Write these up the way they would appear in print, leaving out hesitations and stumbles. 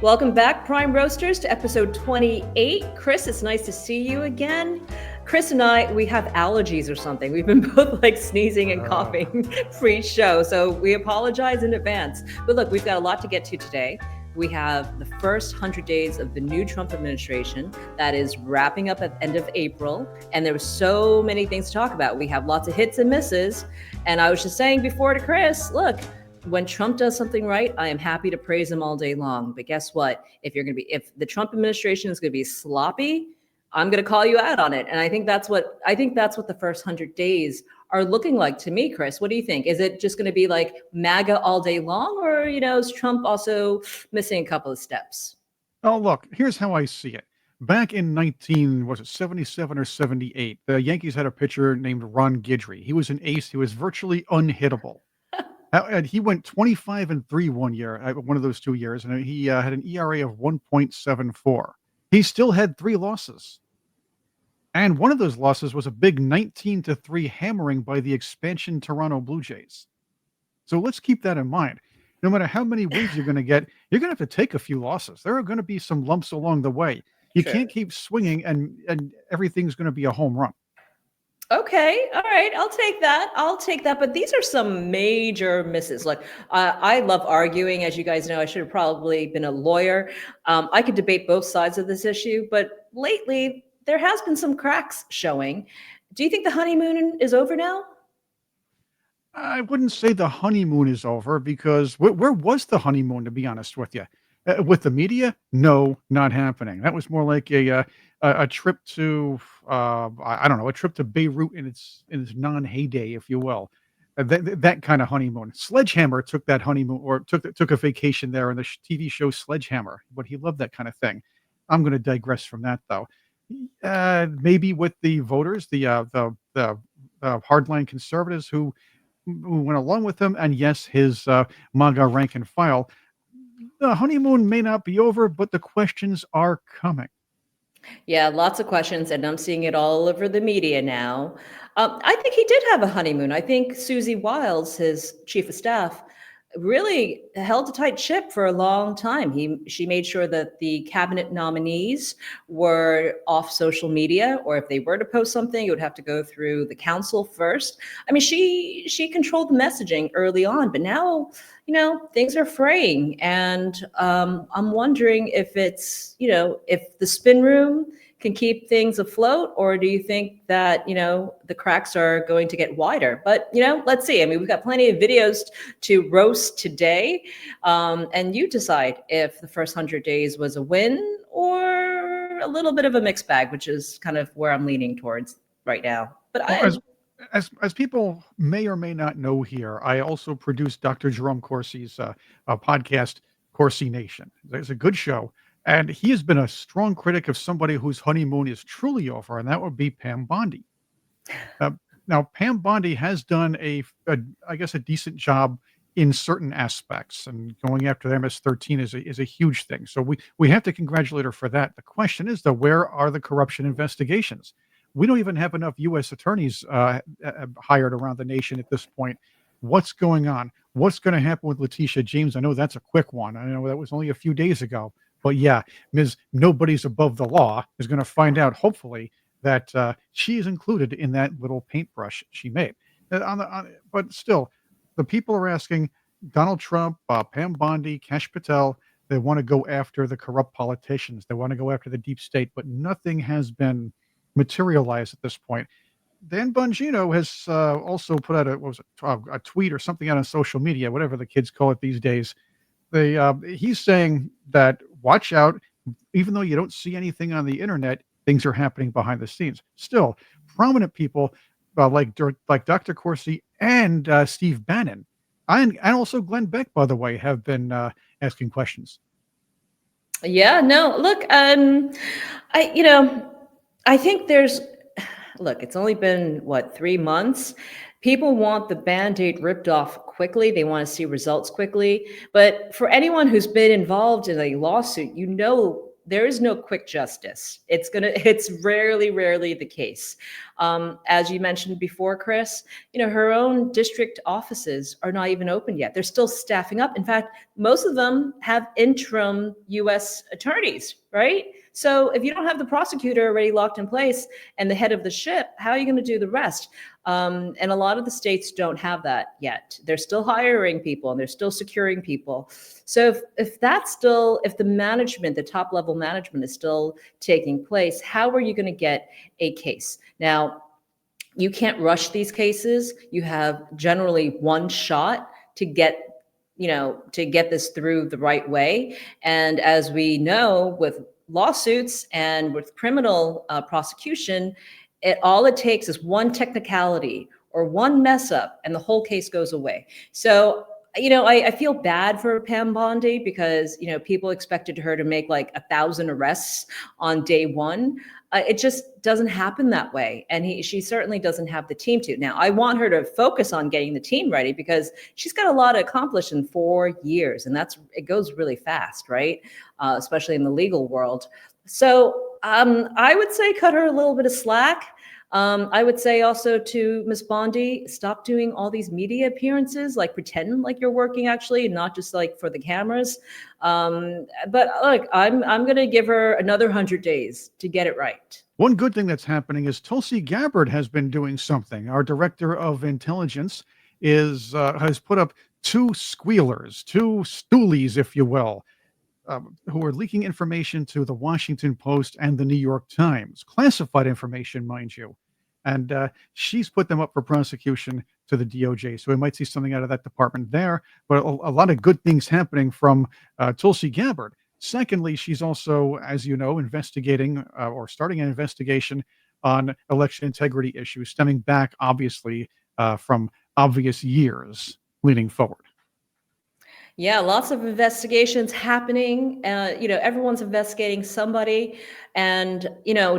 Welcome back, Prime Roasters, to episode 28. Chris, it's nice to see you again. Chris and I, we have allergies or something. We've been both like sneezing and coughing pre-show, so we apologize in advance. But look, we've got a lot to get to today. We have the first 100 days of the new Trump administration that is wrapping up at the end of April. And there were so many things to talk about. We have lots of hits and misses. And I was just saying before to Chris, look, when Trump does something right, I am happy to praise him all day long. But guess what? If the Trump administration is going to be sloppy, I'm going to call you out on it. And I think that's what the first 100 days are looking like to me, Chris. What do you think? Is it just going to be like MAGA all day long, or is Trump also missing a couple of steps? Oh, look, here's how I see it. Back in 77 or 78, the Yankees had a pitcher named Ron Guidry. He was an ace. He was virtually unhittable. And he went 25-3 one year, one of those 2 years, and he had an ERA of 1.74. He still had 3 losses. And one of those losses was a big 19-3 hammering by the expansion Toronto Blue Jays. So let's keep that in mind. No matter how many wins you're going to get, you're going to have to take a few losses. There are going to be some lumps along the way. You can't keep swinging and everything's going to be a home run. Okay. All right. I'll take that. But these are some major misses. Like, I love arguing. As you guys know, I should have probably been a lawyer. I could debate both sides of this issue, but lately there has been some cracks showing. Do you think the honeymoon is over now? I wouldn't say the honeymoon is over because where was the honeymoon, to be honest with you? With the media? No, not happening. That was more like a trip to I don't know, a trip to Beirut in its non-heyday, if you will. That kind of honeymoon. Sledgehammer took that honeymoon, or took a vacation there in the TV show Sledgehammer, but he loved that kind of thing. I'm going to digress from that though. Maybe with the voters, the hardline conservatives who went along with him, and yes, his MAGA rank and file. The honeymoon may not be over, but the questions are coming. Yeah, lots of questions, and I'm seeing it all over the media now. I think he did have a honeymoon. I think Susie Wiles, his chief of staff, really held a tight ship for a long time. She made sure that the cabinet nominees were off social media, or if they were to post something, it would have to go through the council first. I mean, she controlled the messaging early on, but now, things are fraying, and I'm wondering if it's, if the spin room can keep things afloat, or do you think that the cracks are going to get wider? But let's see. I mean, we've got plenty of videos to roast today, and you decide if the first 100 days was a win or a little bit of a mixed bag, which is kind of where I'm leaning towards right now. But as people may or may not know here, I also produce Dr. Jerome Corsi's podcast, Corsi Nation. It's a good show. And he has been a strong critic of somebody whose honeymoon is truly over, and that would be Pam Bondi. Now, Pam Bondi has done I guess, a decent job in certain aspects, and going after the MS-13 is a huge thing. So we have to congratulate her for that. The question is, though, where are the corruption investigations? We don't even have enough U.S. attorneys hired around the nation at this point. What's going on? What's going to happen with Letitia James? I know that's a quick one. I know that was only a few days ago. But yeah, Ms. Nobody's Above the Law is going to find out, hopefully, that she is included in that little paintbrush she made. But still, the people are asking Donald Trump, Pam Bondi, Kash Patel. They want to go after the corrupt politicians. They want to go after the deep state, but nothing has been materialized at this point. Dan Bongino has also put out a tweet or something out on social media, whatever the kids call it these days. He's saying that watch out, even though you don't see anything on the internet, things are happening behind the scenes. Still, prominent people like Dr. Corsi and Steve Bannon, and also Glenn Beck, by the way, have been asking questions. Yeah, no, look, I think it's only been 3 months. People want the Band-Aid ripped off quickly. They want to see results quickly. But for anyone who's been involved in a lawsuit, there is no quick justice. It's rarely the case. As you mentioned before, Chris, her own district offices are not even open yet. They're still staffing up. In fact, most of them have interim U.S. attorneys, right? So if you don't have the prosecutor already locked in place and the head of the ship, how are you going to do the rest? And a lot of the states don't have that yet. They're still hiring people and they're still securing people. So if the management, the top level management is still taking place, how are you going to get a case? Now, you can't rush these cases. You have generally one shot to get this through the right way. And as we know, with lawsuits and with criminal prosecution, all it takes is one technicality or one mess up and the whole case goes away. So I feel bad for Pam Bondi because people expected her to make like 1,000 arrests on day one. It just doesn't happen that way, and she certainly doesn't have the team to. Now, I want her to focus on getting the team ready because she's got a lot to accomplish in 4 years, and it goes really fast, right? Especially in the legal world. So I would say cut her a little bit of slack. I would say also to Miss Bondi, stop doing all these media appearances, like pretend like you're working actually, and not just like for the cameras. But look, I'm going to give her another 100 days to get it right. One good thing that's happening is Tulsi Gabbard has been doing something. Our director of intelligence has put up two squealers, two stoolies, if you will, who are leaking information to the Washington Post and the New York Times, classified information, mind you. And she's put them up for prosecution to the DOJ. So we might see something out of that department there. But a lot of good things happening from Tulsi Gabbard. Secondly, she's also, as you know, investigating or starting an investigation on election integrity issues, stemming back, obviously, from obvious years leading forward. Yeah, lots of investigations happening. Everyone's investigating somebody. And,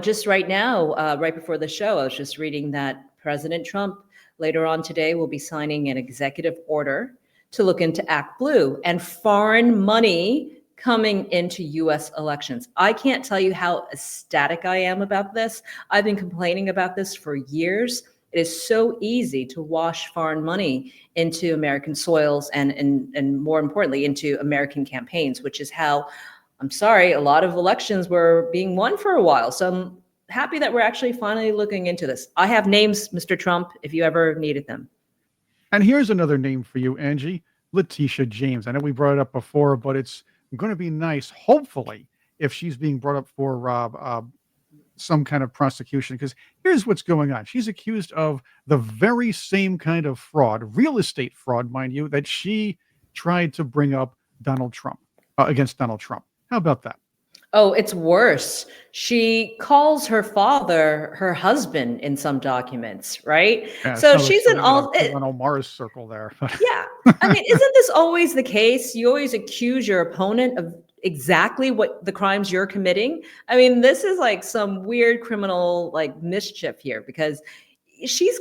just right now, right before the show, I was just reading that President Trump later on today will be signing an executive order to look into Act Blue and foreign money coming into U.S. elections. I can't tell you how ecstatic I am about this. I've been complaining about this for years. It is so easy to wash foreign money into American soils and more importantly, into American campaigns, which is how, I'm sorry, a lot of elections were being won for a while. So I'm happy that we're actually finally looking into this. I have names, Mr. Trump, if you ever needed them. And here's another name for you, Angie, Letitia James. I know we brought it up before, but it's going to be nice, hopefully, if she's being brought up for some kind of prosecution, because here's what's going on. She's accused of the very same kind of fraud, real estate fraud, mind you, that she tried to bring up against Donald Trump. How about that? Oh, it's worse. She calls her father her husband in some documents, right? Yeah, So so she's in all. on Omar's circle there. Yeah. I mean, isn't this always the case? You always accuse your opponent of exactly what the crimes you're committing. I mean, this is like some weird criminal like mischief here because she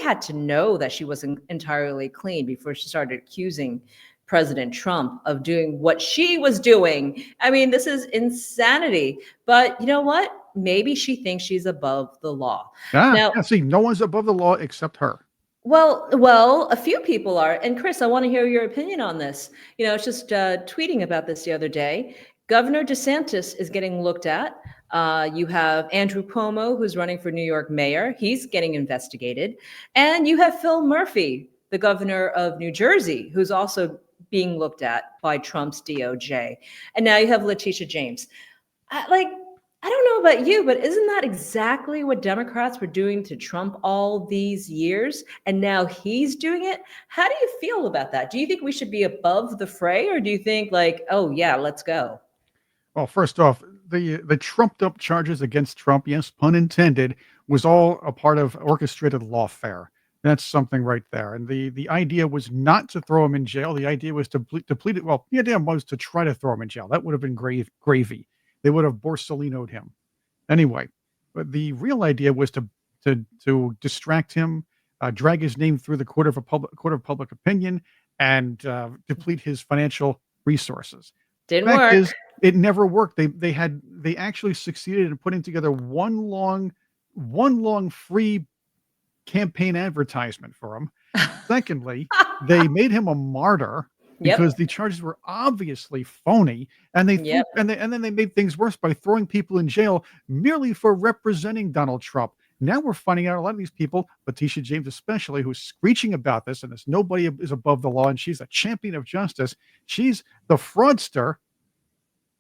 had to know that she wasn't entirely clean before she started accusing President Trump of doing what she was doing. I mean, this is insanity. But you know what? Maybe she thinks she's above the law. Now, Yeah, see, no one's above the law except her. Well, a few people are. And Chris, I want to hear your opinion on this. I was just tweeting about this the other day. Governor DeSantis is getting looked at. You have Andrew Cuomo, who's running for New York mayor. He's getting investigated. And you have Phil Murphy, the governor of New Jersey, who's also being looked at by Trump's DOJ. And now you have Letitia James. I don't know about you, but isn't that exactly what Democrats were doing to Trump all these years? And now he's doing it. How do you feel about that? Do you think we should be above the fray, or do you think like, oh yeah, let's go? Well, first off, the trumped up charges against Trump, yes, pun intended, was all a part of orchestrated lawfare. That's something right there. And the idea was not to throw him in jail. The idea was to deplete it. Well, the idea was to try to throw him in jail. That would have been gravy. They would have Borsellino'd him. Anyway, but the real idea was to distract him, drag his name through the court of public opinion, and deplete his financial resources. Didn't Fact work. is, it never worked. They actually succeeded in putting together one long one long free campaign advertisement for him. Secondly, they made him a martyr because Yep. the charges were obviously phony, and they threw Yep. and then they made things worse by throwing people in jail merely for representing Donald Trump. Now we're finding out a lot of these people, Letitia James especially, who's screeching about this, and this nobody is above the law, and she's a champion of justice. She's the fraudster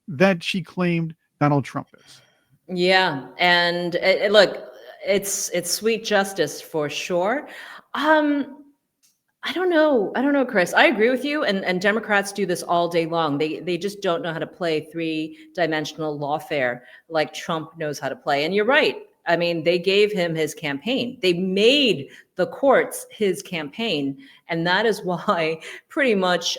that she claimed Donald Trump is. Yeah, and look, it's sweet justice for sure. Um, I don't know. I don't know, Chris. I agree with you. And Democrats do this all day long. They just don't know how to play three-dimensional lawfare like Trump knows how to play. And you're right. I mean, they gave him his campaign. They made the courts his campaign, and that is why pretty much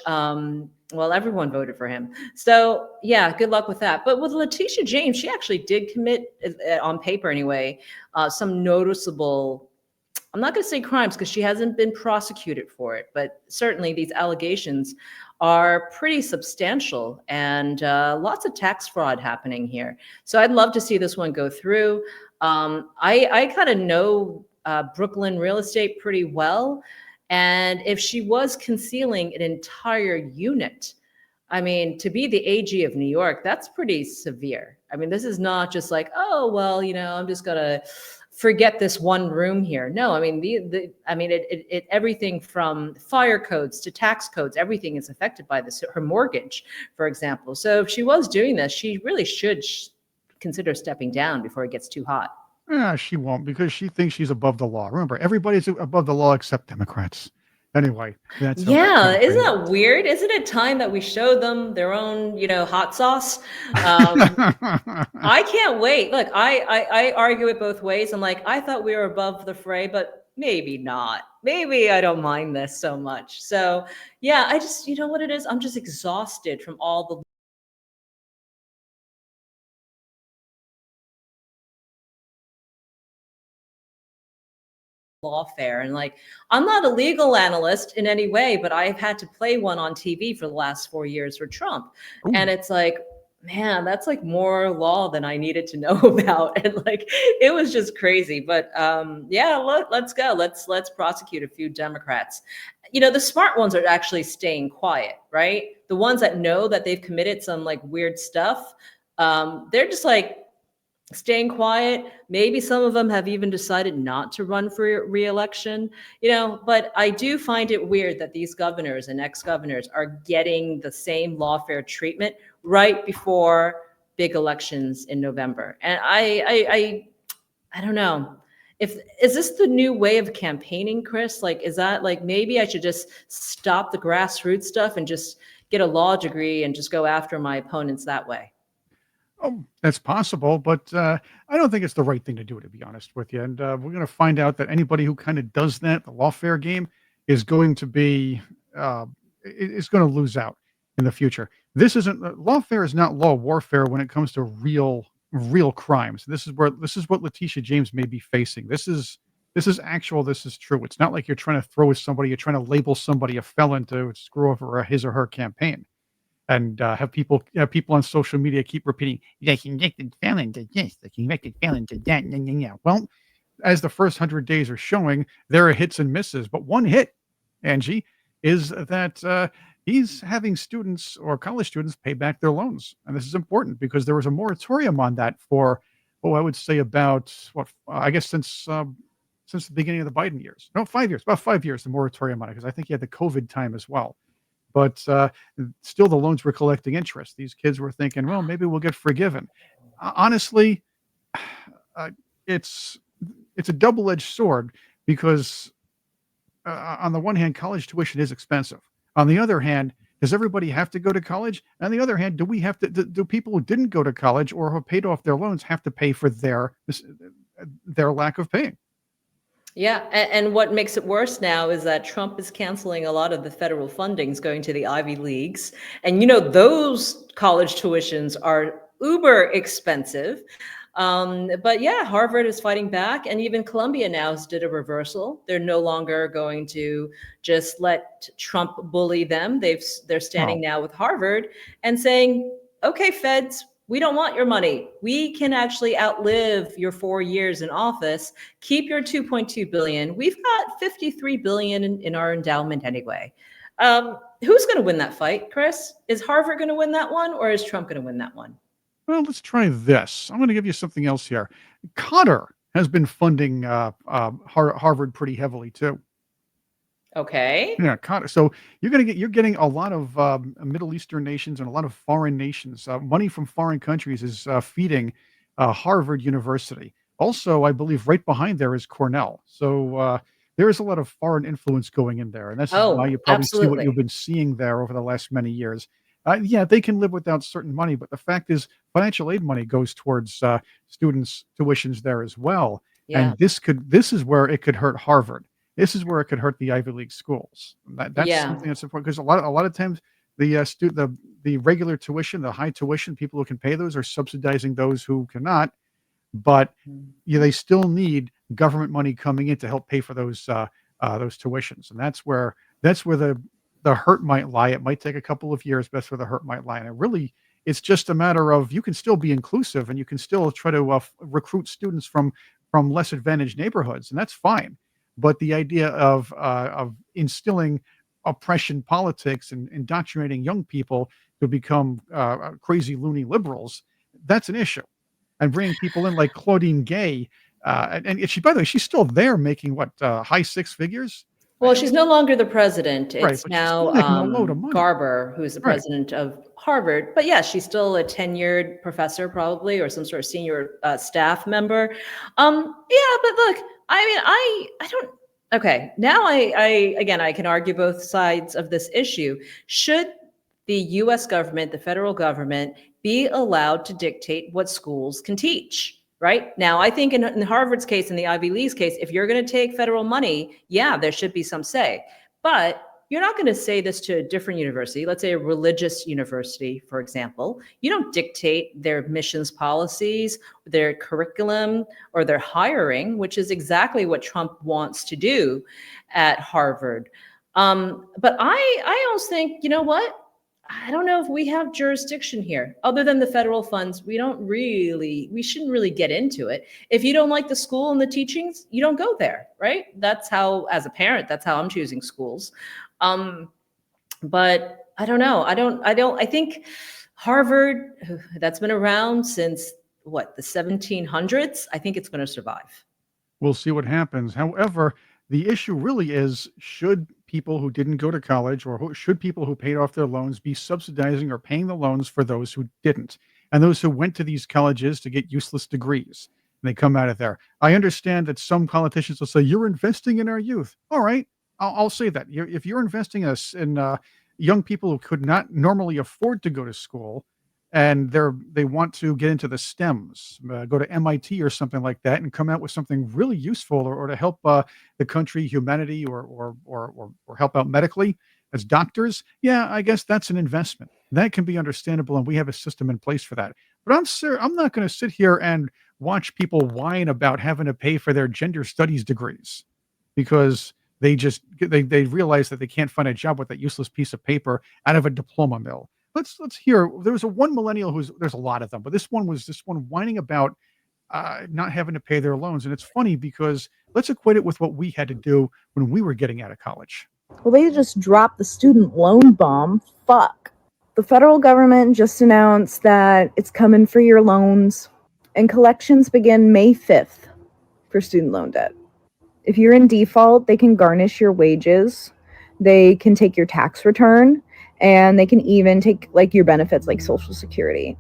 well, everyone voted for him. So yeah, good luck with that. But with Letitia James, she actually did commit, on paper anyway, some noticeable, I'm not going to say crimes because she hasn't been prosecuted for it, but certainly these allegations are pretty substantial and lots of tax fraud happening here. So I'd love to see this one go through. I kind of know Brooklyn real estate pretty well. And if she was concealing an entire unit, I mean, to be the AG of New York, that's pretty severe. I mean, this is not just like, oh, well, I'm just gonna forget this one room here. No, I mean, I mean, everything from fire codes to tax codes, everything is affected by this. Her mortgage, for example. So if she was doing this, she really should consider stepping down before it gets too hot. She won't because she thinks she's above the law. Remember, everybody's above the law except Democrats. Anyway, that's Yeah, another isn't thing. that weird? Isn't it time that we show them their own, hot sauce? Um, I can't wait. Look, I argue it both ways. I'm like, I thought we were above the fray, but maybe not. Maybe I don't mind this so much. So yeah, I just, you know what it is? I'm just exhausted from all the lawfare. And like, I'm not a legal analyst in any way, but I've had to play one on TV for the last 4 years for Trump. And Ooh, it's like, man, that's like more law than I needed to know about. And like, it was just crazy. But yeah, let's go. Let's prosecute a few Democrats. The smart ones are actually staying quiet, right? The ones that know that they've committed some like weird stuff, they're just like, staying quiet. Maybe some of them have even decided not to run for re-election, but I do find it weird that these governors and ex-governors are getting the same lawfare treatment right before big elections in November. And I don't know. If is this the new way of campaigning, Chris? Like, is that like maybe I should just stop the grassroots stuff and just get a law degree and just go after my opponents that way? oh, that's possible, but I don't think it's the right thing to do, to be honest with you. And we're going to find out that anybody who kind of does that, the lawfare game, is going to be is going to lose out in the future. This isn't lawfare is not law warfare when it comes to real crimes. This is what Letitia James may be facing. This is actual. This is true. It's not like you're trying to throw somebody. You're trying to label somebody a felon to screw over his or her campaign and have people on social media keep repeating, "The convicted felon to this, the convicted felon to that." Yeah, yeah, yeah. Well, as the first 100 days are showing, there are hits and misses. But one hit, Angie, is that he's having students or college students pay back their loans, and this is important because there was a moratorium on that for, oh, I would say about what I guess since the beginning of the Biden years. No, 5 years, about 5 years, the moratorium on it because I think he had the COVID time as well. But still, the loans were collecting interest. These kids were thinking, well, maybe we'll get forgiven. Honestly, uh, it's it's a double-edged sword because on the one hand, college tuition is expensive. On the other hand, does everybody have to go to college? On the other hand, do we have to? Do people who didn't go to college or have paid off their loans have to pay for their lack of paying? Yeah, and what makes it worse now is that Trump is canceling a lot of the federal fundings going to the Ivy Leagues. And those college tuitions are uber expensive. But yeah, Harvard is fighting back, and even Columbia now has did a reversal. They're no longer going to just let Trump bully them. They're standing Well, now with Harvard and saying, okay, feds, We don't want your money. We can actually outlive your 4 years in office. Keep your 2.2 billion. We've got 53 billion in our endowment anyway. Who's going to win that fight, Chris? Is Harvard going to win that one, or is Trump going to win that one? Well, let's try this. I'm going to give you something else here. Qatar has been funding Harvard pretty heavily too. Okay. Yeah, so you're getting a lot of Middle Eastern nations and a lot of foreign nations. Money from foreign countries is feeding Harvard University. Also, I believe right behind there is Cornell. So there is a lot of foreign influence going in there, and this is why Oh, you probably see what you've absolutely. been seeing there over the last many years. Yeah, they can live without certain money, but the fact is, financial aid money goes towards students' tuitions there as well. Yeah. And this is where it could hurt Harvard. This is where it could hurt the Ivy League schools. That's Yeah. something that's important because a lot of times the regular tuition, the high tuition, people who can pay those are subsidizing those who cannot. But yeah, they still need government money coming in to help pay for those tuitions, and that's where the hurt might lie. It might take a couple of years, but that's where the hurt might lie. And it's just a matter of you can still be inclusive and you can still try to recruit students from less advantaged neighborhoods, and that's fine. But the idea of instilling oppression politics and indoctrinating young people to become crazy loony liberals, that's an issue. And bringing people in like Claudine Gay, and she, by the way, she's still there making what high six figures. Well, she's no longer the president. Right, It's but she's still now making a load of money. Garber, who's the Right. president of Harvard. But yeah, she's still a tenured professor, probably, or some sort of senior staff member. Yeah, but look, I mean, I don't. Okay, now I again, I can argue both sides of this issue. Should the U.S. government, the federal government, be allowed to dictate what schools can teach? Right now, I think in Harvard's case, in the Ivy League's case, if you're going to take federal money, yeah, there should be some say. But you're not going to say this to a different university, let's say a religious university, for example. You don't dictate their missions policies, their curriculum, or their hiring, which is exactly what Trump wants to do at Harvard. But I almost think, you know what? I don't know if we have jurisdiction here other than the federal funds. We shouldn't really get into it. If you don't like the school and the teachings, you don't go there, right? That's how, as a parent, that's how I'm choosing schools. But I don't know. I think Harvard, that's been around since what, the 1700s. I think it's going to survive. We'll see what happens. However, the issue really is should people who didn't go to college or should people who paid off their loans be subsidizing or paying the loans for those who didn't and those who went to these colleges to get useless degrees and they come out of there. I understand that some politicians will say, you're investing in our youth. All right, I'll say that. If you're investing in young people who could not normally afford to go to school, and they want to get into the STEMs, go to MIT or something like that, and come out with something really useful or to help the country, humanity, or help out medically as doctors. Yeah, I guess that's an investment that can be understandable, and we have a system in place for that. But I'm not going to sit here and watch people whine about having to pay for their gender studies degrees because they realize that they can't find a job with that useless piece of paper out of a diploma mill. Let's hear. There was one millennial there's a lot of them, but this one whining about not having to pay their loans, and it's funny because let's equate it with what we had to do when we were getting out of college. Well, they just dropped the student loan bomb. Fuck. The federal government just announced that it's coming for your loans, and collections begin May 5th for student loan debt. If you're in default, they can garnish your wages, they can take your tax return, and they can even take like your benefits like Social Security.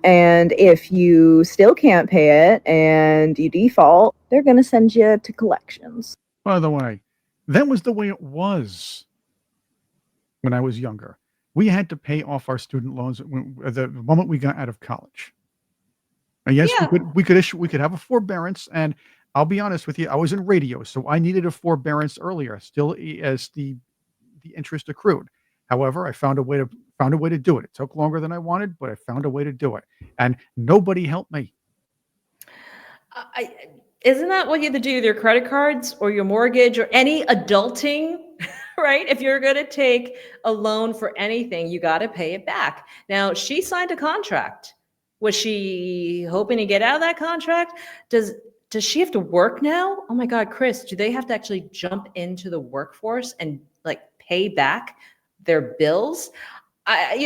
And if you still can't pay it and you default, they're going to send you to collections. By the way, that was the way it was when I was younger. We had to pay off our student loans the moment we got out of college. And yes, Yeah. we could have a forbearance, and I'll be honest with you, I was in radio, so I needed a forbearance earlier, still as the interest accrued. However, I found a way to do it. It took longer than I wanted, but I found a way to do it, and nobody helped me. Isn't that what you have to do with your credit cards or your mortgage or any adulting, right? If you're going to take a loan for anything, you got to pay it back. Now, she signed a contract. Was she hoping to get out of that contract? Does she have to work now? Oh my God, Chris, do they have to actually jump into the workforce and like pay back their bills? I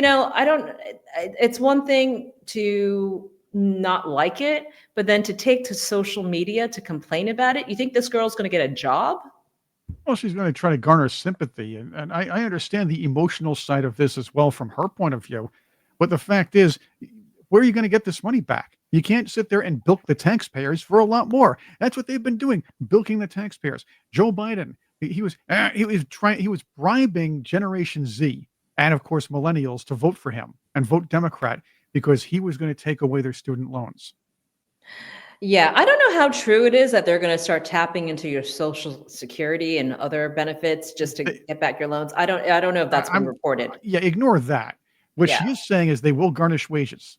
don't, it's one thing to not like it, but then to take to social media to complain about it. You think this girl's going to get a job? Well, she's going to try to garner sympathy. And I understand the emotional side of this as well from her point of view. But the fact is, where are you going to get this money back? You can't sit there and bilk the taxpayers for a lot more. That's what they've been doing, bilking the taxpayers. Joe Biden, he was bribing Generation Z and of course millennials to vote for him and vote Democrat because he was going to take away their student loans. Yeah, I don't know how true it is that they're going to start tapping into your social security and other benefits just to get back your loans. I don't know if that's been reported. Yeah, ignore that. What she Yeah. is saying is they will garnish wages.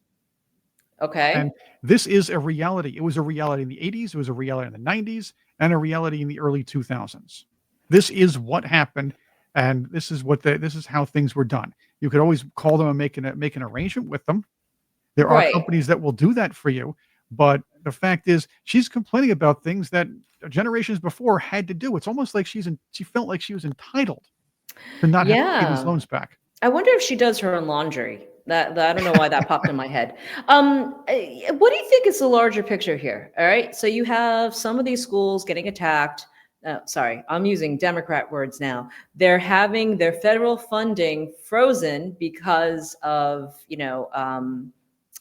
And Okay. this is a reality. It was a reality in the 80s, it was a reality in the 90s, and a reality in the early 2000s. This is what happened, and this is how things were done. You could always call them and make an arrangement with them. There are Right. companies that will do that for you, but the fact is she's complaining about things that generations before had to do. It's almost like she felt like she was entitled to not have to pay these Yeah. loans back. I wonder if she does her own laundry. That I don't know why that popped in my head. What do you think is the larger picture here? All right, so you have some of these schools getting attacked. Sorry, I'm using Democrat words now. They're having their federal funding frozen because of,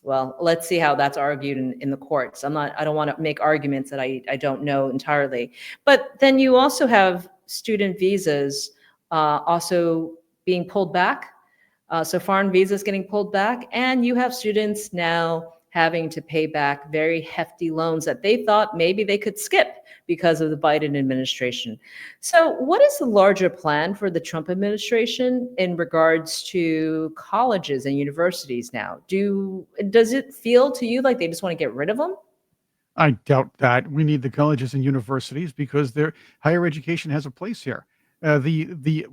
well, let's see how that's argued in the courts. I don't want to make arguments that I don't know entirely. But then you also have student visas also being pulled back. So foreign visas getting pulled back, and you have students now having to pay back very hefty loans that they thought maybe they could skip because of the Biden administration. So what is the larger plan for the Trump administration in regards to colleges and universities now? Does it feel to you like they just want to get rid of them? I doubt that. We need the colleges and universities because their higher education has a place here. The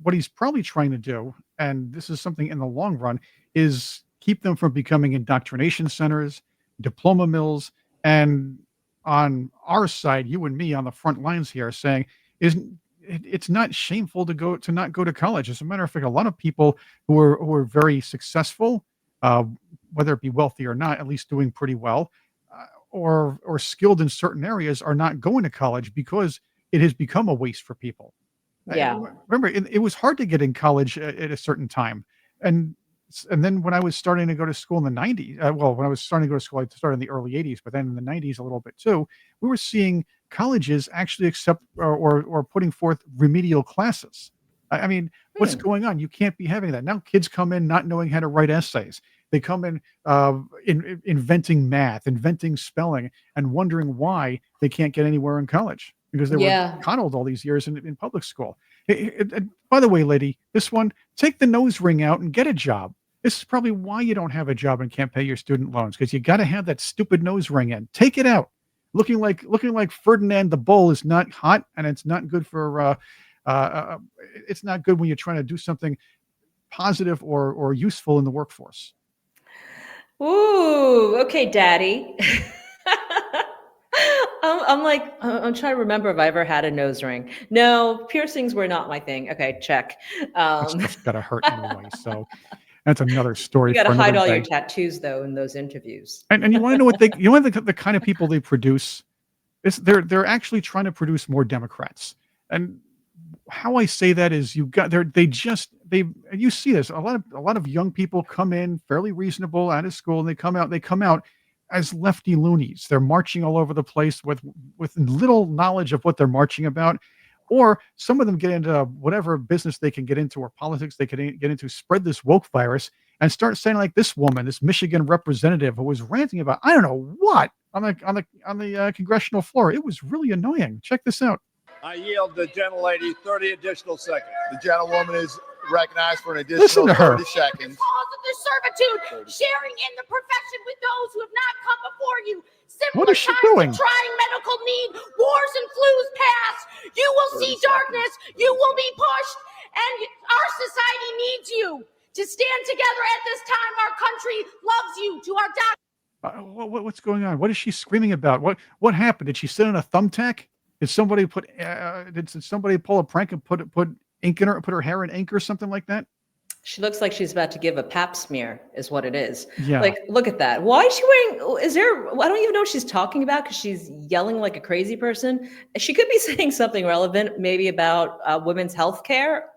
what he's probably trying to do, and this is something in the long run, is keep them from becoming indoctrination centers, diploma mills, and on our side, you and me on the front lines here, saying isn't it's not shameful to not go to college. As a matter of fact, a lot of people who are very successful, uh, whether it be wealthy or not, at least doing pretty well, or skilled in certain areas are not going to college because it has become a waste for people. Yeah. Remember, it was hard to get in college at a certain time, and and then when I was starting to go to school in the 90s, well, when I was starting to go to school, I started in the early 80s, but then in the 90s a little bit too, we were seeing colleges actually accept or putting forth remedial classes. I mean, what's Hmm. going on? You can't be having that. Now kids come in not knowing how to write essays. They come in inventing math, inventing spelling, and wondering why they can't get anywhere in college because they were Yeah. coddled all these years in public school. By the way, lady, this one, take the nose ring out and get a job. This is probably why you don't have a job and can't pay your student loans because you got to have that stupid nose ring in. Take it out. Looking like Ferdinand the Bull is not hot, and it's not good for. It's not good when you're trying to do something positive or useful in the workforce. Ooh, okay, daddy. I'm trying to remember if I ever had a nose ring. No, piercings were not my thing. Okay, check. That Um, stuff's got to hurt anyway. So that's another you story got to for another hide all your day. tattoos though in those interviews. And you want to know what you know the kind of people they produce. They're actually trying to produce more Democrats. And how I say that is you see this a lot of young people come in fairly reasonable out of school and they come out as lefty loonies. They're marching all over the place with little knowledge of what they're marching about. Or some of them get into whatever business they can get into or politics they can get into, spread this woke virus and start saying like this woman, this Michigan representative who was ranting about I don't know what on the congressional floor. It was really annoying. Check this out. I yield the gentlelady 30 additional seconds. The gentlewoman is recognized for an Listen additional to her. 30 seconds. Cause of their servitude, sharing in the profession with those who have not come before you. Similar What is she times doing? of trying medical need, wars and flus past. You will see darkness. You will be pushed, and our society needs you to stand together at this time. Our country loves you. To our doctors. What's going on? What is she screaming about? What happened? Did she sit on a thumbtack? Did somebody did somebody pull a prank and put ink in her, put her hair in ink or something like that? She looks like she's about to give a pap smear, is what it is. Yeah. Like, look at that. Why is she wearing? Is there? I don't even know what she's talking about because she's yelling like a crazy person. She could be saying something relevant, maybe about women's health care,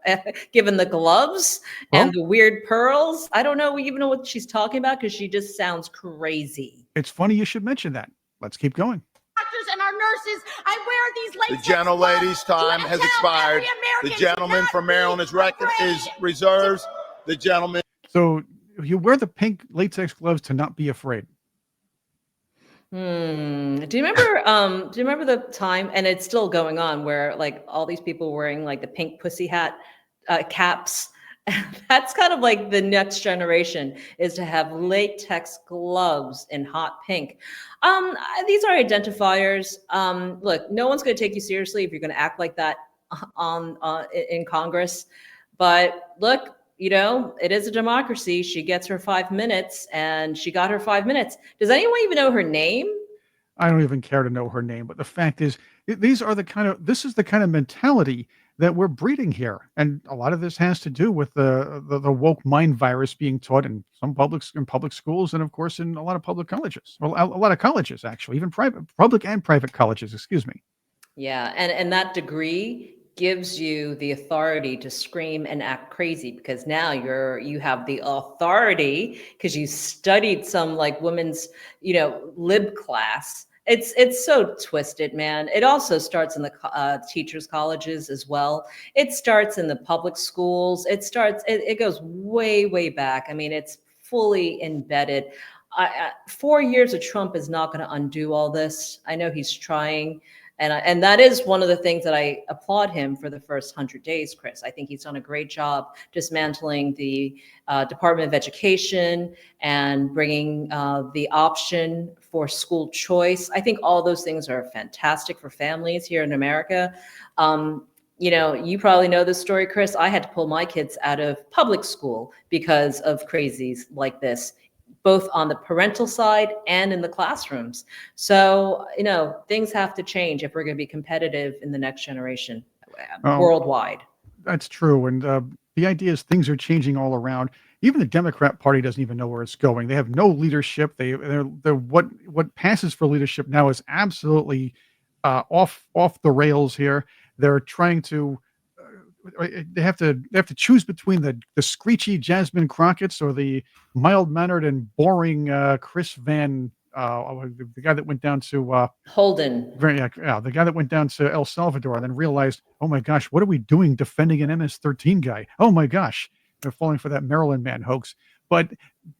given the gloves Well, and the weird pearls. I don't know even know what she's talking about because she just sounds crazy. it's funny you should mention that. Let's keep going. Doctors and our nurses, I wear these The latex gentlelady's gloves time to has tell expired. every The American gentleman not from Maryland be is afraid. reserves. The gentleman. So you wear the pink latex gloves to not be afraid. Do you remember? Do you remember the time, and it's still going on, where like all these people wearing like the pink pussy hat caps? That's kind of like the next generation is to have latex gloves in hot pink. These are identifiers. Look, no one's going to take you seriously if you're going to act like that in Congress. But look, it is a democracy. She gets her 5 minutes, and she got her 5 minutes. Does anyone even know her name? I don't even care to know her name, but the fact is, this is the kind of mentality that we're breeding here, and a lot of this has to do with the woke mind virus being taught in some public schools, and of course in a lot of public colleges. Well, a lot of colleges actually, even public and private colleges. Excuse me. Yeah, and that degree gives you the authority to scream and act crazy because now you have the authority because you studied some like women's, lib class. It's so twisted, man. It also starts in the teachers' colleges as well. It starts in the public schools. It goes way back. I mean, it's fully embedded. 4 years of Trump is not going to undo all this. I know he's trying. And that is one of the things that I applaud him for the first 100 days, Chris. I think he's done a great job dismantling the Department of Education and bringing the option for school choice. I think all those things are fantastic for families here in America. You probably know this story, Chris. I had to pull my kids out of public school because of crazies like this, both on the parental side and in the classrooms. So, things have to change if we're going to be competitive in the next generation worldwide. That's true. And the idea is things are changing all around. Even the Democrat Party doesn't even know where it's going. They have no leadership. They're what passes for leadership now is absolutely off the rails here. They're trying to they have to choose between the screechy Jasmine Crockett's or the mild-mannered and boring Chris Van the guy that went down to Holden. the guy that went down to El Salvador and then realized, oh my gosh, what are we doing defending an MS-13 guy? Oh my gosh, they're falling for that Maryland man hoax. But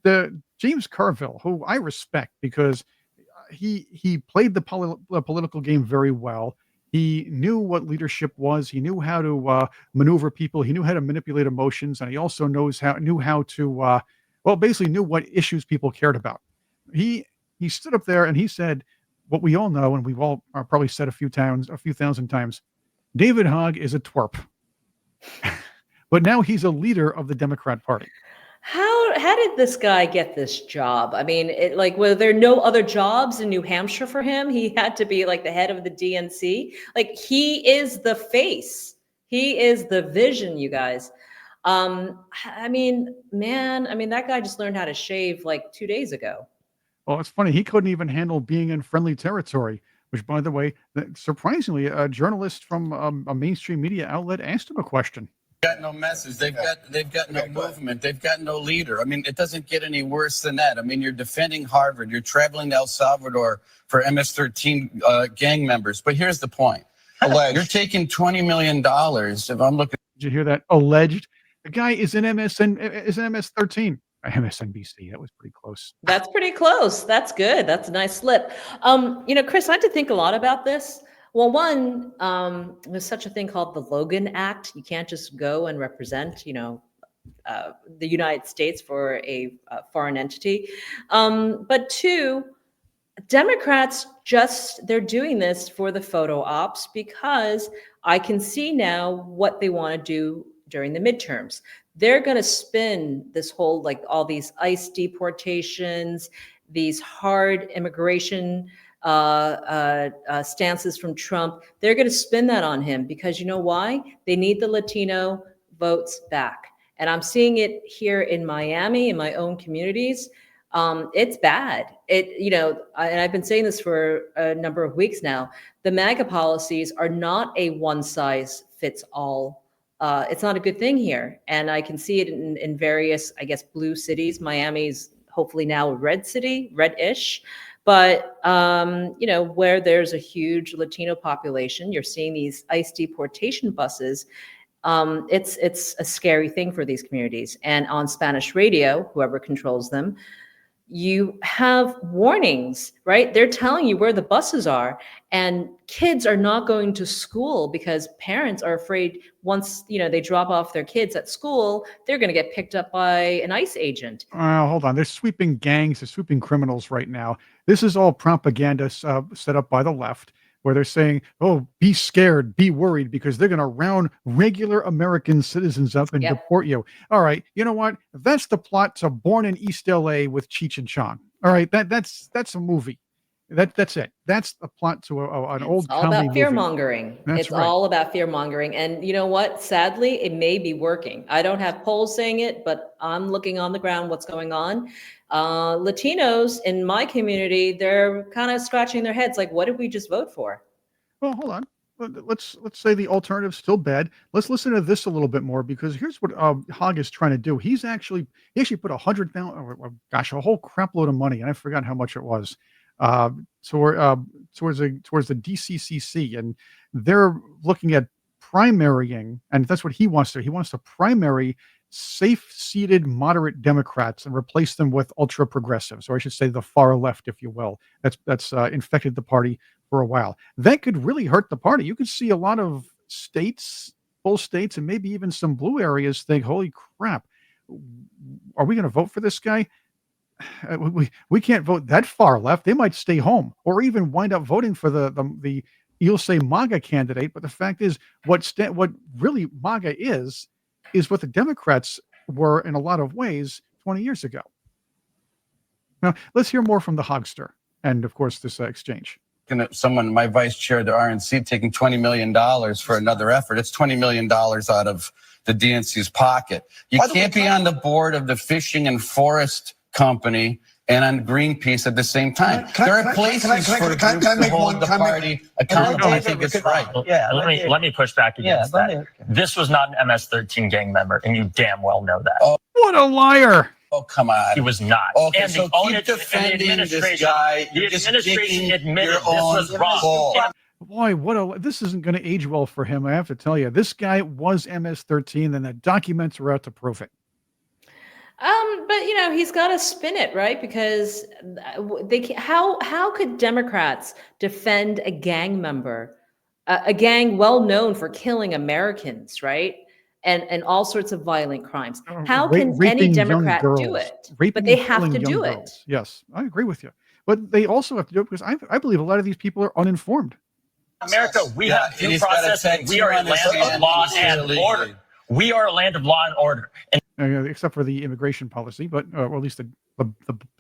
the James Carville, who I respect because he played the political game very well. He knew what leadership was. He knew how to maneuver people. He knew how to manipulate emotions, and he also knew how to basically knew what issues people cared about. He stood up there and he said what we all know, and we've all probably said a few thousand times. David Hogg is a twerp, but now he's a leader of the Democrat Party. How did this guy get this job? I mean, were there no other jobs in New Hampshire for him? He had to be like the head of the DNC. Like he is the face. He is the vision, you guys. I mean, that guy just learned how to shave like 2 days ago. Well, it's funny. He couldn't even handle being in friendly territory, which, by the way, surprisingly, a journalist from a mainstream media outlet asked him a question. Got no message. They've got no movement. They've got no leader. I mean, it doesn't get any worse than that. I mean, you're defending Harvard. You're traveling to El Salvador for MS-13 gang members. But here's the point. You're taking $20 million. If I'm looking. Did you hear that? Alleged. The guy is in MS-13. MSNBC. That was pretty close. That's pretty close. That's good. That's a nice slip. Chris, I had to think a lot about this. Well, one, there's such a thing called the Logan Act. You can't just go and represent, the United States for a foreign entity. But two, Democrats they're doing this for the photo ops because I can see now what they want to do during the midterms. They're going to spin this whole, like all these ICE deportations these hard immigration stances from Trump, they're going to spin that on him because you know why? They need the Latino votes back. And I'm seeing it here in Miami, in my own communities. It's bad. And I've been saying this for a number of weeks now. The MAGA policies are not a one size fits all. It's not a good thing here. And I can see it in various, I guess, blue cities. Miami's hopefully now a red city, red-ish. But, where there's a huge Latino population, you're seeing these ICE deportation buses. It's a scary thing for these communities. And on Spanish radio, whoever controls them, you have warnings, right? They're telling you where the buses are, and kids are not going to school because parents are afraid once, they drop off their kids at school, they're going to get picked up by an ICE agent. Hold on. They're sweeping gangs, they're sweeping criminals right now. This is all propaganda set up by the left, where they're saying, oh, be scared, be worried, because they're going to round regular American citizens up and deport you. All right. You know what? That's the plot to Born in East LA with Cheech and Chong. All right. That's a movie. That's it. That's the plot to an old comedy movie. It's all about fear mongering. It's right. All about fear mongering. And you know what? Sadly, it may be working. I don't have polls saying it, but I'm looking on the ground what's going on. Latinos in my community, they're kind of scratching their heads like, what did we just vote for? Well, hold on. Let's say the alternative's still bad. Let's listen to this a little bit more, because here's what Hogg is trying to do. He actually put a whole crap load of money, and I forgot how much it was, towards the DCCC, and they're looking at primarying, and that's what he wants to. He wants to primary safe-seated moderate Democrats and replace them with ultra progressives, or I should say the far left, if you will. That's infected the party for a while. That could really hurt the party. You could see a lot of states, full states, and maybe even some blue areas think, holy crap, are we going to vote for this guy? We can't vote that far left. They might stay home or even wind up voting for the you'll say MAGA candidate. But the fact is, what really MAGA is what the Democrats were in a lot of ways 20 years ago. Now, let's hear more from the Hogster and, of course, this exchange. Someone, my vice chair of the RNC, taking $20 million for another effort. It's $20 million out of the DNC's pocket. You can't be on the board of the Fishing and Forest Company and on Greenpeace at the same time. There are places for groups to hold the party accountable. I think it's right. Yeah, let me push back against that. This was not an MS-13 gang member, and you damn well know that. Oh, what a liar! Oh, come on. He was not. Okay, and so keep defending this guy. The administration admitted this was wrong. Boy, this isn't going to age well for him. I have to tell you, this guy was MS-13, and the documents are out to prove it. But he's got to spin it, right? Because how could Democrats defend a gang member, a gang well known for killing Americans, right? And all sorts of violent crimes. How can any Democrat do it? But they have to do it. Yes, I agree with you. But they also have to do it because I believe a lot of these people are uninformed. America, we have due process, and we are a land of law and order. We are a land of law and order. Except for the immigration policy, but or at least the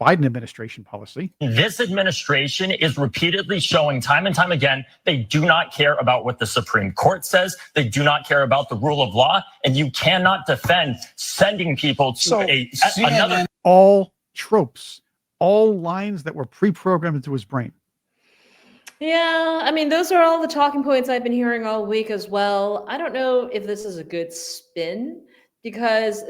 Biden administration policy. This administration is repeatedly showing time and time again they do not care about what the Supreme Court says. They do not care about the rule of law, and you cannot defend sending people to another. All tropes, all lines that were pre-programmed into his brain. Yeah, I mean, those are all the talking points I've been hearing all week as well. I don't know if this is a good spin. Because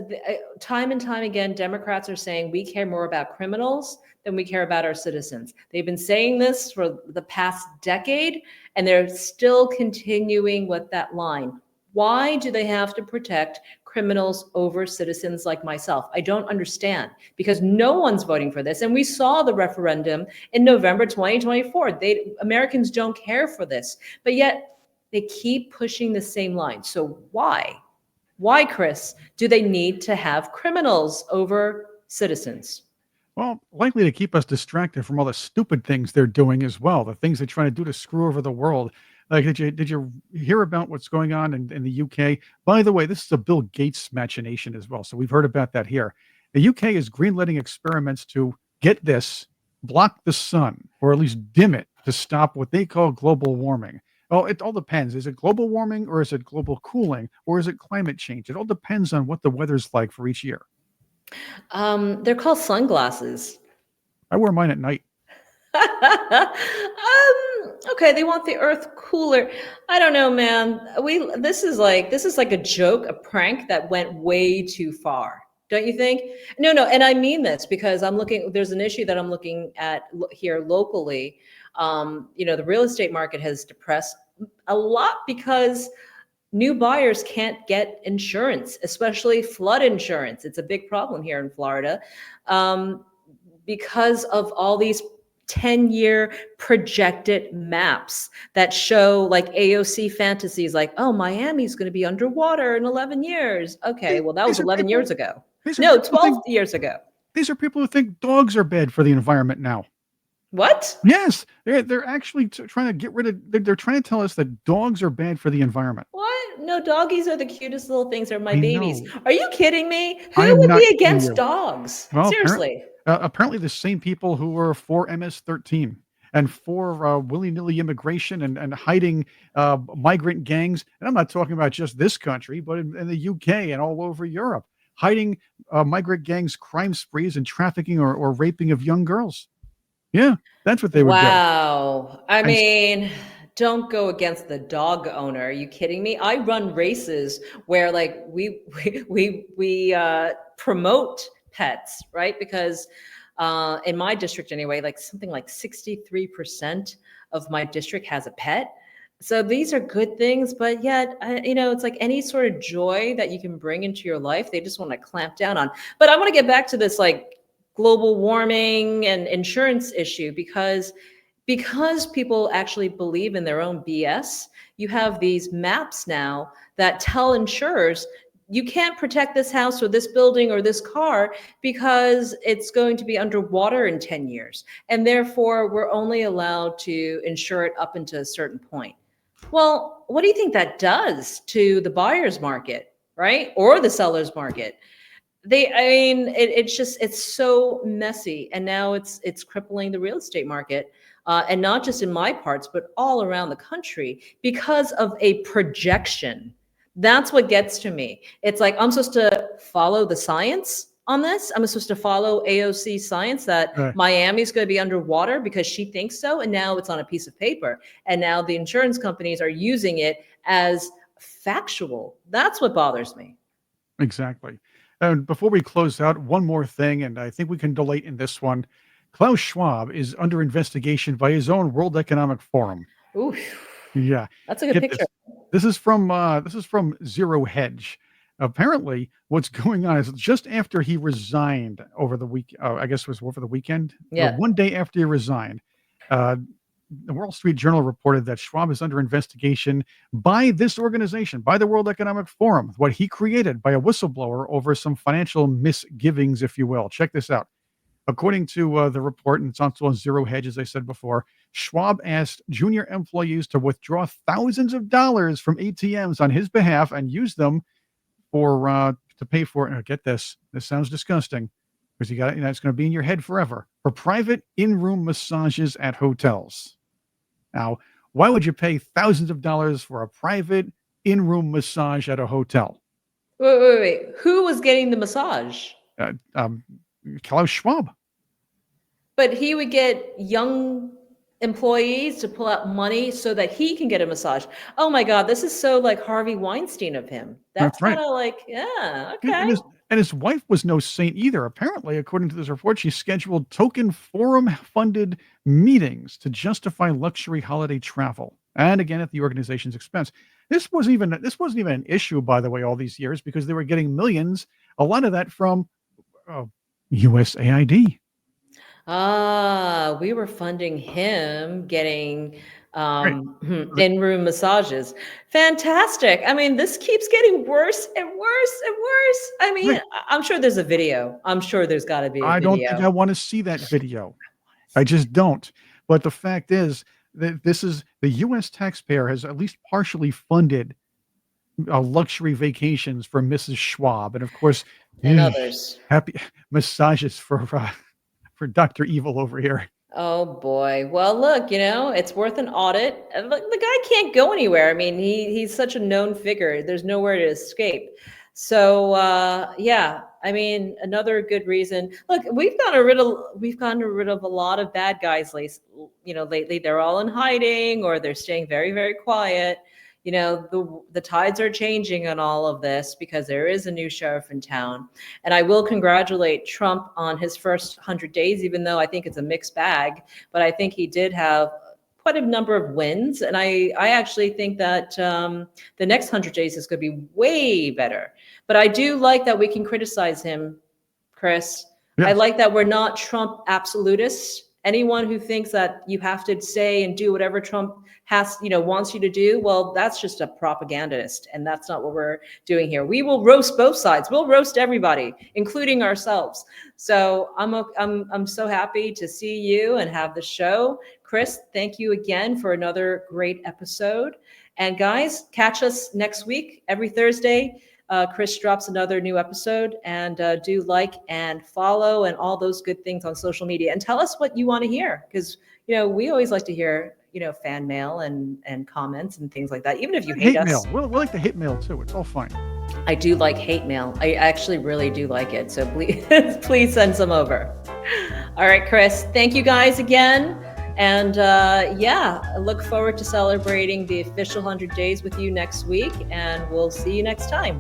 time and time again, Democrats are saying we care more about criminals than we care about our citizens. They've been saying this for the past decade, and they're still continuing with that line. Why do they have to protect criminals over citizens like myself? I don't understand, because no one's voting for this. And we saw the referendum in November 2024. Americans don't care for this, but yet they keep pushing the same line. So why? Why, Chris, do they need to have criminals over citizens? Well, likely to keep us distracted from all the stupid things they're doing as well, the things they're trying to do to screw over the world. Like, did you hear about what's going on in the UK? By the way, this is a Bill Gates machination as well, so we've heard about that here. The UK is greenlighting experiments to, get this, block the sun or at least dim it to stop what they call global warming. Well, it all depends. Is it global warming or is it global cooling or is it climate change? It all depends on what the weather's like for each year. They're called sunglasses. I wear mine at night. Okay, they want the earth cooler. I don't know, man. This is like a joke, a prank that went way too far. Don't you think? No, and I mean this because there's an issue that I'm looking at here locally. The real estate market has depressed a lot because new buyers can't get insurance, especially flood insurance. It's a big problem here in Florida because of all these 10-year projected maps that show like AOC fantasies like, oh, Miami's going to be underwater in 11 years. Okay, well, that was 11 years ago. No, 12 years ago. These are people who think dogs are bad for the environment now. What? Yes, they're actually trying to get rid of. They're trying to tell us that dogs are bad for the environment. What? No, doggies are the cutest little things. They're my babies. Know. Are you kidding me? I Who would not be against you. dogs? Well, Seriously. Apparently, the same people who were for MS-13 and for willy-nilly immigration and hiding migrant gangs. And I'm not talking about just this country, but in the UK and all over Europe, hiding migrant gangs' crime sprees and trafficking or raping of young girls. Yeah, that's what they would do. Wow. I mean, don't go against the dog owner. Are you kidding me? I run races where like we promote pets, right? Because in my district anyway, like something like 63% of my district has a pet. So these are good things, but yet, it's like any sort of joy that you can bring into your life, they just want to clamp down on. But I want to get back to this like global warming and insurance issue because people actually believe in their own BS. You have these maps now that tell insurers you can't protect this house or this building or this car because it's going to be underwater in 10 years. And therefore, we're only allowed to insure it up until a certain point. Well, what do you think that does to the buyer's market, right? Or the seller's market? It's so messy. And now it's crippling the real estate market. And not just in my parts, but all around the country because of a projection. That's what gets to me. It's like, I'm supposed to follow the science on this. I'm supposed to follow AOC science that Miami's going to be underwater because she thinks so. And now it's on a piece of paper. And now the insurance companies are using it as factual. That's what bothers me. Exactly. And before we close out, one more thing, and I think we can delay in this one. Klaus Schwab is under investigation by his own World Economic Forum. Ooh, yeah, that's a good picture. This is from Zero Hedge. Apparently, what's going on is just after he resigned over the week, I guess it was over the weekend. Yeah. One day after he resigned, the Wall Street Journal reported that Schwab is under investigation by this organization, by the World Economic Forum, what he created by a whistleblower over some financial misgivings, if you will. Check this out. According to the report, and it's also on Zero Hedge, as I said before, Schwab asked junior employees to withdraw thousands of dollars from ATMs on his behalf and use them for to pay for. Get this. This sounds disgusting because it's going to be in your head forever. For private in-room massages at hotels. Now, why would you pay thousands of dollars for a private in-room massage at a hotel? Wait. Who was getting the massage? Klaus Schwab. But he would get young employees to pull out money so that he can get a massage. Oh my God, this is so like Harvey Weinstein of him. That's right. Kind of like, yeah, okay. And his wife was no saint either. Apparently, according to this report, she scheduled token forum-funded meetings to justify luxury holiday travel, and again at the organization's expense. This wasn't even an issue, by the way, all these years because they were getting millions. A lot of that from USAID. We were funding him getting in-room massages. Fantastic. I mean, this keeps getting worse and worse and worse. I mean, I'm sure there's a video. I'm sure there's got to be a video. I don't think I want to see that video. I just don't. But the fact is that the U.S. taxpayer has at least partially funded luxury vacations for Mrs. Schwab. And of course, and others. Happy massages for for Dr. Evil over here. Oh boy. Well, look, it's worth an audit. And look, the guy can't go anywhere. I mean, he's such a known figure. There's nowhere to escape. So yeah, I mean, another good reason. Look, we've gotten rid of a lot of bad guys lately. They're all in hiding or they're staying very, very quiet. The tides are changing on all of this because there is a new sheriff in town. And I will congratulate Trump on his first 100 days, even though I think it's a mixed bag. But I think he did have quite a number of wins. And I actually think that the next 100 days is going to be way better. But I do like that we can criticize him, Chris. Yes. I like that we're not Trump absolutists. Anyone who thinks that you have to say and do whatever Trump wants you to do, well, that's just a propagandist, and that's not what we're doing here. We will roast both sides. We'll roast everybody, including ourselves. So I'm so happy to see you and have the show. Chris, thank you again for another great episode. And guys, catch us next week, every Thursday. Chris drops another new episode, and do like and follow and all those good things on social media, and tell us what you want to hear, because we always like to hear fan mail and comments and things like that, even if you hate us. Mail. We'll like the hate mail too. It's all fine. I do like hate mail. I actually really do like it, so please please send some over. All right, Chris, thank you guys again. And yeah, I look forward to celebrating the official 100 days with you next week, and we'll see you next time.